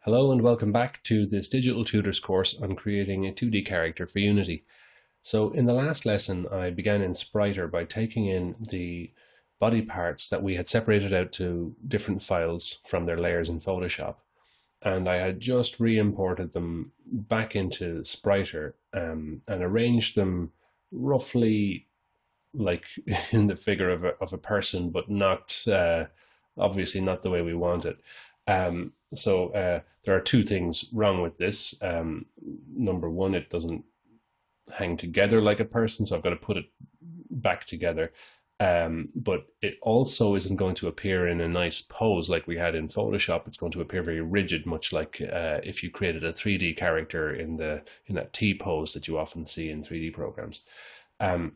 Hello and welcome back to this Digital Tutors course on creating a 2D character for Unity. So in the last lesson I began in Spriter by taking in the body parts that we had separated out to different files from their layers in Photoshop, and I had just re-imported them back into Spriter and arranged them roughly like in the figure of a person, but not obviously not the way we want it. So there are two things wrong with this. Number one, it doesn't hang together like a person, so I've got to put it back together. But it also isn't going to appear in a nice pose like we had in Photoshop. It's going to appear very rigid, much like if you created a 3D character in that T pose that you often see in 3D programs. Um,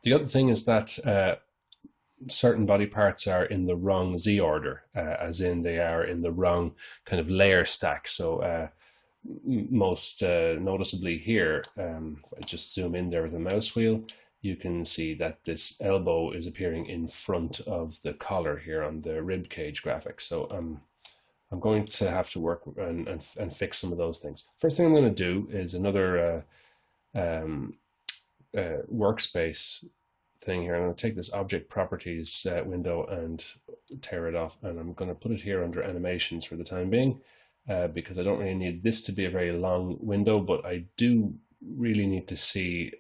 the other thing is that certain body parts are in the wrong Z order, as in they are in the wrong kind of layer stack. So most noticeably here, if I just zoom in there with the mouse wheel, you can see that this elbow is appearing in front of the collar here on the rib cage graphic. So I'm going to have to work and fix some of those things. First thing I'm going to do is another workspace thing here. I'm going to take this object properties window and tear it off, and I'm going to put it here under animations for the time being, because I don't really need this to be a very long window, but I do really need to see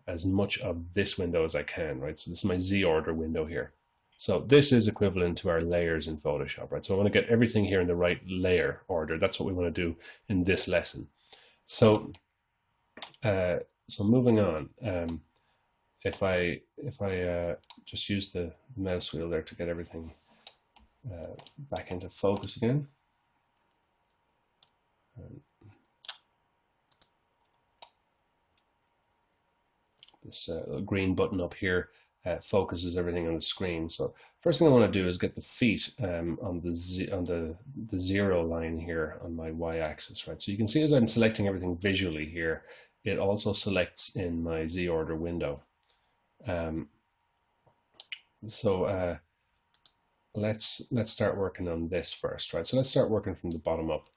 as much of this window as I can, right? So this is my Z order window here. So this is equivalent to our layers in Photoshop, right? So I want to get everything here in the right layer order. That's what we want to do in this lesson. So moving on, if I just use the mouse wheel there to get everything back into focus again. This green button up here focuses everything on the screen. So first thing I want to do is get the feet on the zero line here on my y-axis, right? So you can see as I'm selecting everything visually here, it also selects in my Z order window. Let's start working on this first, right? So let's start working from the bottom up.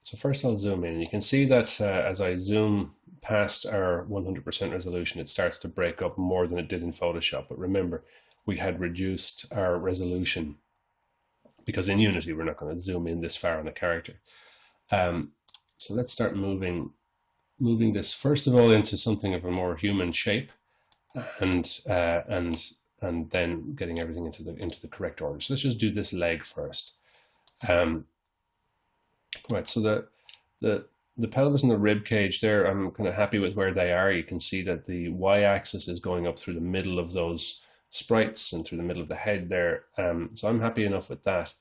So first I'll zoom in. You can see that as I zoom past our 100% resolution, it starts to break up more than it did in Photoshop. But remember, we had reduced our resolution because in Unity we're not going to zoom in this far on a character. So let's start moving this first of all into something of a more human shape, and then getting everything into the correct order. So let's just do this leg first. Right, so the pelvis and the rib cage there, I'm kind of happy with where they are. You can see that the y-axis is going up through the middle of those sprites and through the middle of the head there. So I'm happy enough with that.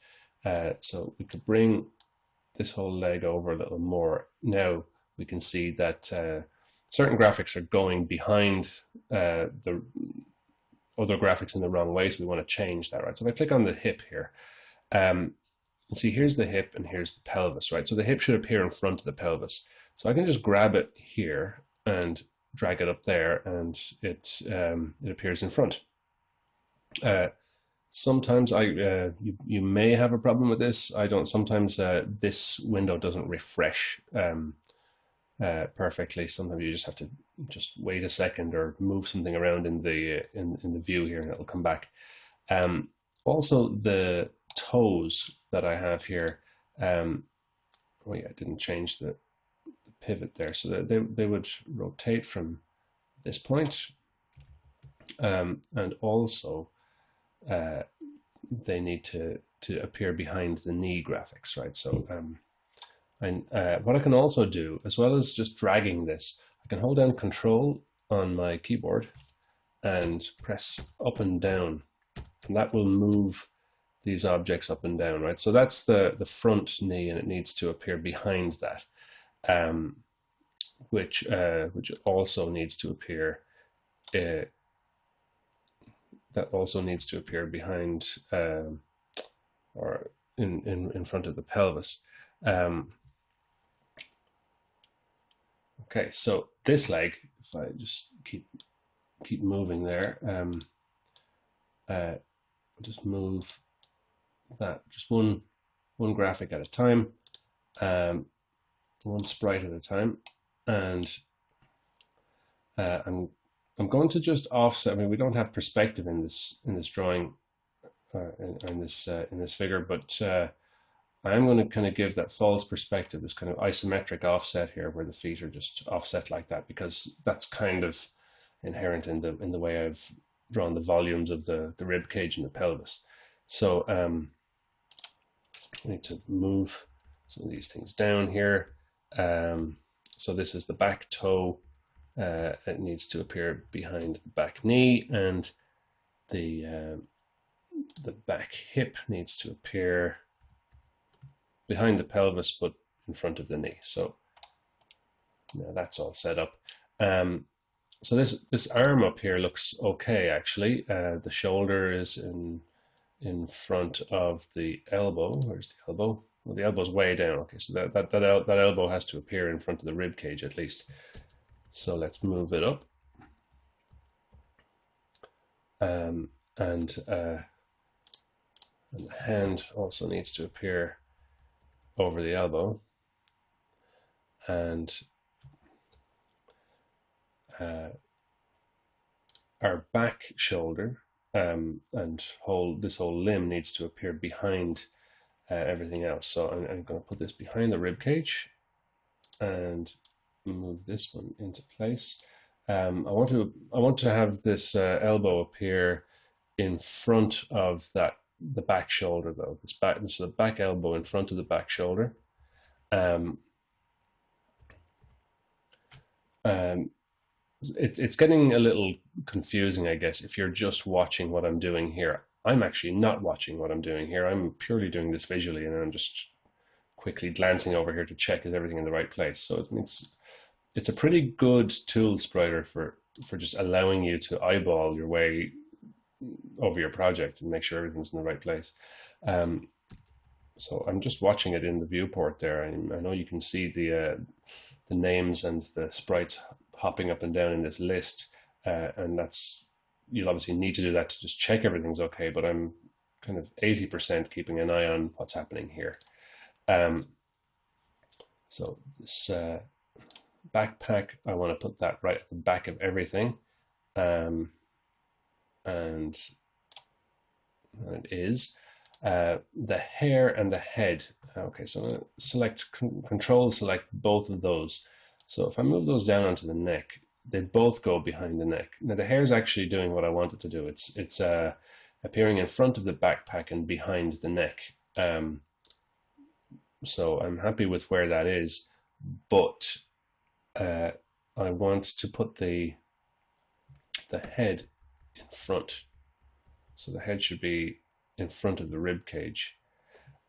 So we could bring this whole leg over a little more. Now we can see that certain graphics are going behind the other graphics in the wrong way, so we want to change that, right? So if I click on the hip here, you see here's the hip and here's the pelvis, right? So the hip should appear in front of the pelvis. So I can just grab it here and drag it up there, and it appears in front. Sometimes you may have a problem with this. I don't. Sometimes this window doesn't refresh perfectly. Sometimes you just have to wait a second or move something around in the view here, and it'll come back. Also, the toes that I have here, oh yeah, I didn't change the pivot there, so that they would rotate from this point, and also they need to appear behind the knee graphics, right? So what I can also do, as well as just dragging this, I can hold down Control on my keyboard and press up and down, and that will move these objects up and down, right? So that's the front knee, and it needs to appear behind that, which also needs to appear. That also needs to appear behind or in front of the pelvis. Okay, so this leg, if I just keep moving there, just move that just one one graphic at a time, one sprite at a time, and I'm going to just offset. I mean, we don't have perspective in this drawing, in this figure, but I'm going to kind of give that false perspective, this kind of isometric offset here, where the feet are just offset like that, because that's kind of inherent in the way I've drawn the volumes of the rib cage and the pelvis. So I need to move some of these things down here. So this is the back toe. It needs to appear behind the back knee, and the back hip needs to appear behind the pelvis but in front of the knee. So now that's all set up. So this arm up here looks okay, actually. The shoulder is in front of the elbow. Where's the elbow? Well, the elbow's way down. Okay, so that elbow has to appear in front of the rib cage at least. So let's move it up. And the hand also needs to appear over the elbow, and our back shoulder and this whole limb needs to appear behind everything else. So I'm going to put this behind the rib cage and move this one into place. I want to have this elbow appear in front of the back shoulder, though. This is the back elbow in front of the back shoulder. It's getting a little confusing, I guess, if you're just watching what I'm doing here. I'm actually not watching what I'm doing here. I'm purely doing this visually, and I'm just quickly glancing over here to check is everything in the right place. So it's a pretty good tool, Spriter, for just allowing you to eyeball your way over your project and make sure everything's in the right place. So I'm just watching it in the viewport there, and I know you can see the names and the sprites hopping up and down in this list, and you'll obviously need to do that to just check everything's okay, but I'm kind of 80% keeping an eye on what's happening here. So this backpack, I want to put that right at the back of everything, and it is. The hair and the head. Okay, so I'm going to select control, select both of those. So if I move those down onto the neck, they both go behind the neck. Now the hair is actually doing what I want it to do. It's appearing in front of the backpack and behind the neck. So I'm happy with where that is, but I want to put the head in front. So the head should be in front of the rib cage.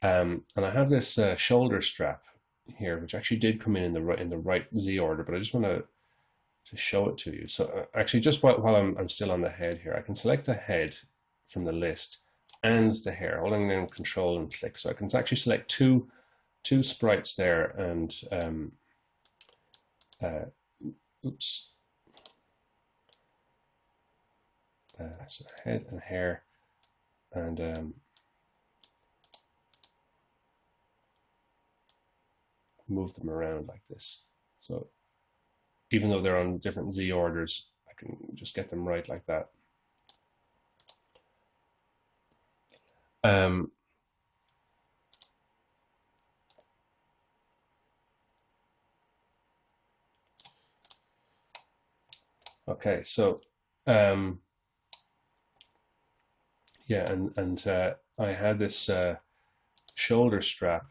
And I have this shoulder strap here, which actually did come in the right Z order, but I just want to show it to you. So actually, just while I'm still on the head here, I can select the head from the list and the hair, holding down Control and click. So I can actually select two sprites there, and oops. So head and hair, and move them around like this. So even though they're on different Z orders, I can just get them right like that. Okay, so yeah, and I had this shoulder strap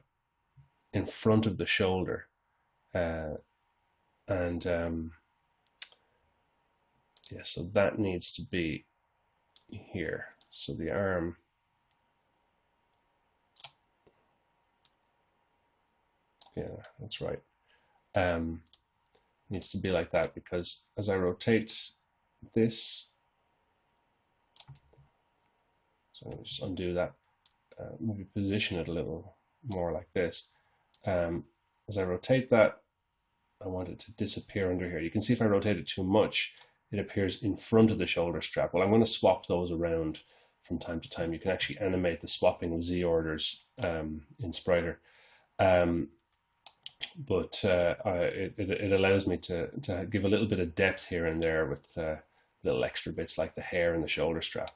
in front of the shoulder, and yeah, so that needs to be here. So the arm, yeah, that's right, needs to be like that, because as I rotate this, so I'll just undo that, maybe position it a little more like this. As I rotate that, I want it to disappear under here. You can see if I rotate it too much, it appears in front of the shoulder strap. Well, I'm going to swap those around from time to time. You can actually animate the swapping of Z orders in Spriter. But it allows me to give a little bit of depth here and there with little extra bits like the hair and the shoulder strap.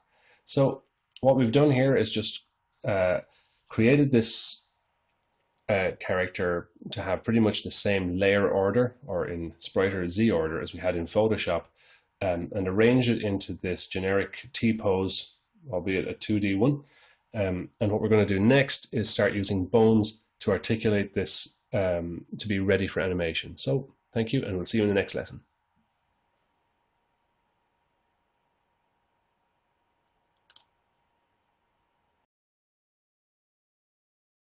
So what we've done here is just created this character to have pretty much the same layer order, or in Spriter Z order, as we had in Photoshop, and arrange it into this generic T-pose, albeit a 2D one. And what we're going to do next is start using bones to articulate this to be ready for animation. So thank you, and we'll see you in the next lesson.